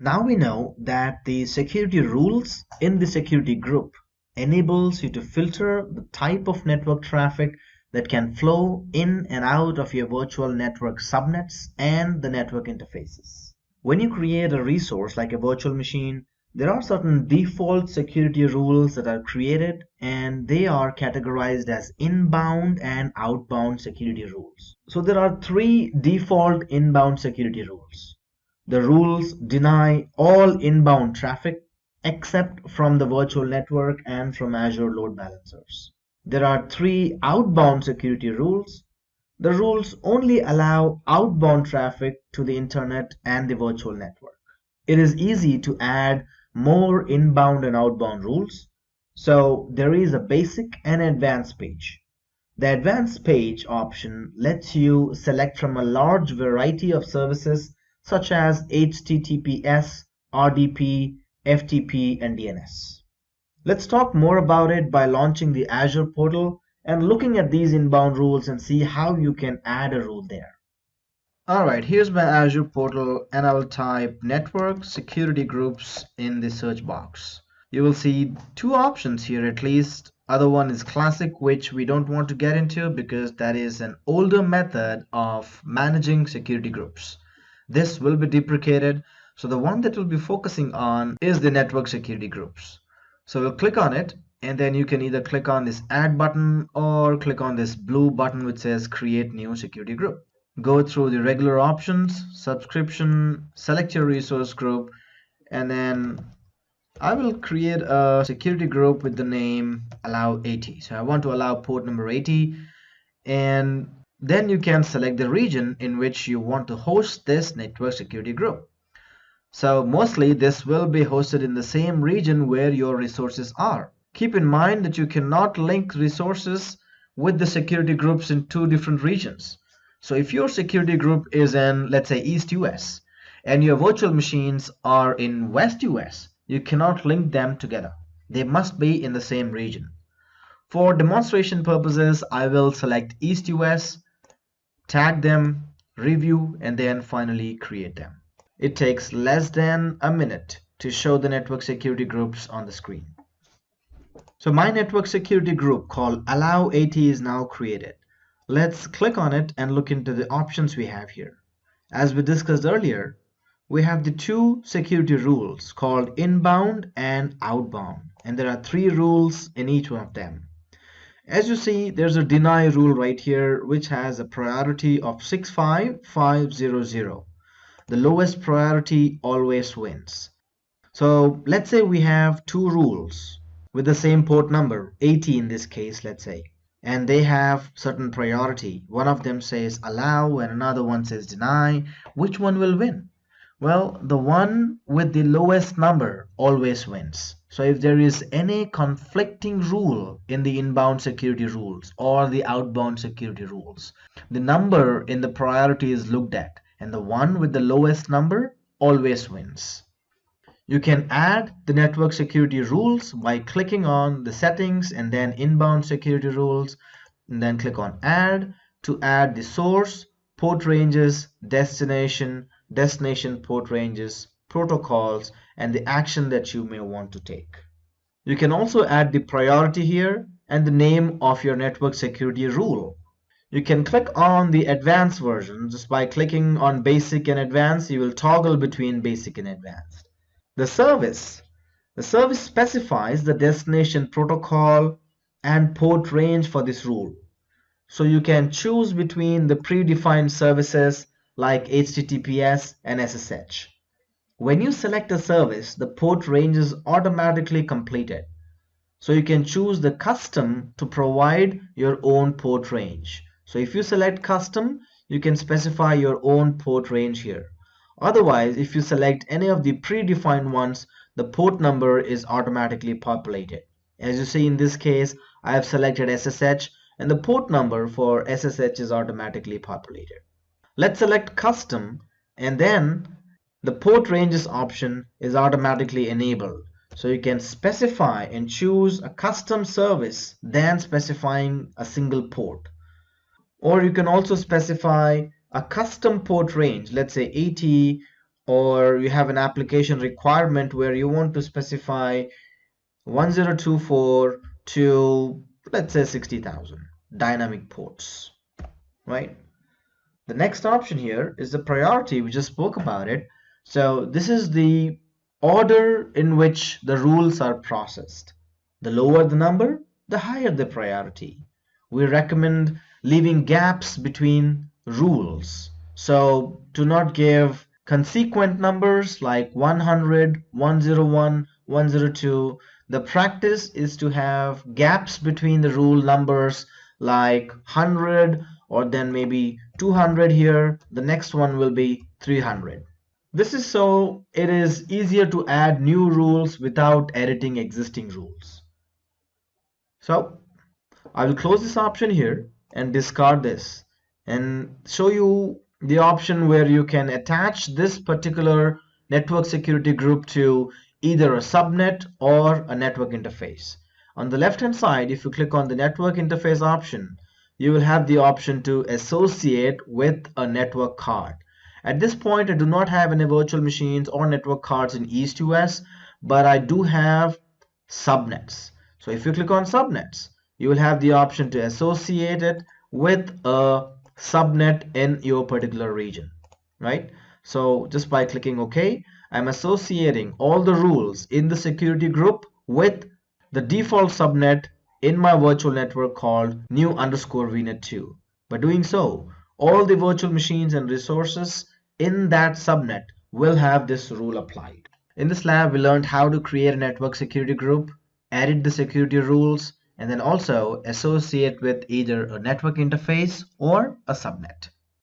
Now we know that the security rules in the security group enables you to filter the type of network traffic that can flow in and out of your virtual network subnets and the network interfaces. When you create a resource like a virtual machine, there are certain default security rules that are created, and they are categorized as inbound and outbound security rules. So there are three default inbound security rules. The rules deny all inbound traffic except from the virtual network and from Azure load balancers. There are three outbound security rules. The rules only allow outbound traffic to the internet and the virtual network. It is easy to add more inbound and outbound rules. So there is a basic and advanced page. The advanced page option lets you select from a large variety of services such as HTTPS, RDP, FTP, and DNS. Let's talk more about it by launching the Azure portal and looking at these inbound rules and see how you can add a rule there. Alright, here's my Azure portal and I will type network security groups in the search box. You will see two options here at least. Other one is classic, which we don't want to get into because that is an older method of managing security groups. This will be deprecated. So the one that we'll be focusing on is the network security groups. So we'll click on it and then you can either click on this add button or click on this blue button which says create new security group. Go through the regular options, subscription, select your resource group, and then I will create a security group with the name allow 80. So I want to allow port number 80, and then you can select the region in which you want to host this network security group. So mostly this will be hosted in the same region where your resources are. Keep in mind that you cannot link resources with the security groups in two different regions. So if your security group is in, let's say, East US and your virtual machines are in West US, you cannot link them together. They must be in the same region. For demonstration purposes, I will select East US, tag them, review, and then finally create them. It takes less than a minute to show the network security groups on the screen. So my network security group called allow 80 is now created. Let's click on it and look into the options we have here. As we discussed earlier, we have the two security rules called inbound and outbound, and there are three rules in each one of them. As you see, there's a deny rule right here which has a priority of 65500. The lowest priority always wins. So let's say we have two rules with the same port number, 80 in this case, let's say, and they have certain priority. One of them says allow and another one says deny. Which one will win? Well, the one with the lowest number always wins. So if there is any conflicting rule in the inbound security rules or the outbound security rules, the number in the priority is looked at, and the one with the lowest number always wins. You can add the network security rules by clicking on the settings and then inbound security rules, and then click on add to add the source, port ranges, destination port ranges, protocols, and the action that you may want to take. You can also add the priority here and the name of your network security rule. You can click on the advanced version. Just by clicking on basic and advanced, you will toggle between basic and advanced. The service specifies the destination protocol and port range for this rule. So you can choose between the predefined services like HTTPS and SSH. When you select a service, the port range is automatically completed. So you can choose the custom to provide your own port range. So if you select custom, you can specify your own port range here. Otherwise, if you select any of the predefined ones, the port number is automatically populated. As you see in this case, I have selected SSH and the port number for SSH is automatically populated. Let's select custom and then the port ranges option is automatically enabled. So you can specify and choose a custom service than specifying a single port. Or you can also specify a custom port range, let's say 80 or you have an application requirement where you want to specify 1024 to, let's say, 60,000 dynamic ports, right? The next option here is the priority. We just spoke about it. So this is the order in which the rules are processed. The lower the number, the higher the priority. We recommend leaving gaps between rules. So to not give consequent numbers like 100, 101, 102. The practice is to have gaps between the rule numbers like 100, or then maybe 200 here. The next one will be 300. This is so it is easier to add new rules without editing existing rules. So I will close this option here and discard this and show you the option where you can attach this particular network security group to either a subnet or a network interface. On the left hand side, if you click on the network interface option, you will have the option to associate with a network card. At this point, I do not have any virtual machines or network cards in East US, but I do have subnets. So if you click on subnets, you will have the option to associate it with a subnet in your particular region, right? So just by clicking OK, I'm associating all the rules in the security group with the default subnet in my virtual network called new_vnet2. By doing so, all the virtual machines and resources in that subnet will have this rule applied. In this lab, we learned how to create a network security group, edit the security rules, and then also associate with either a network interface or a subnet.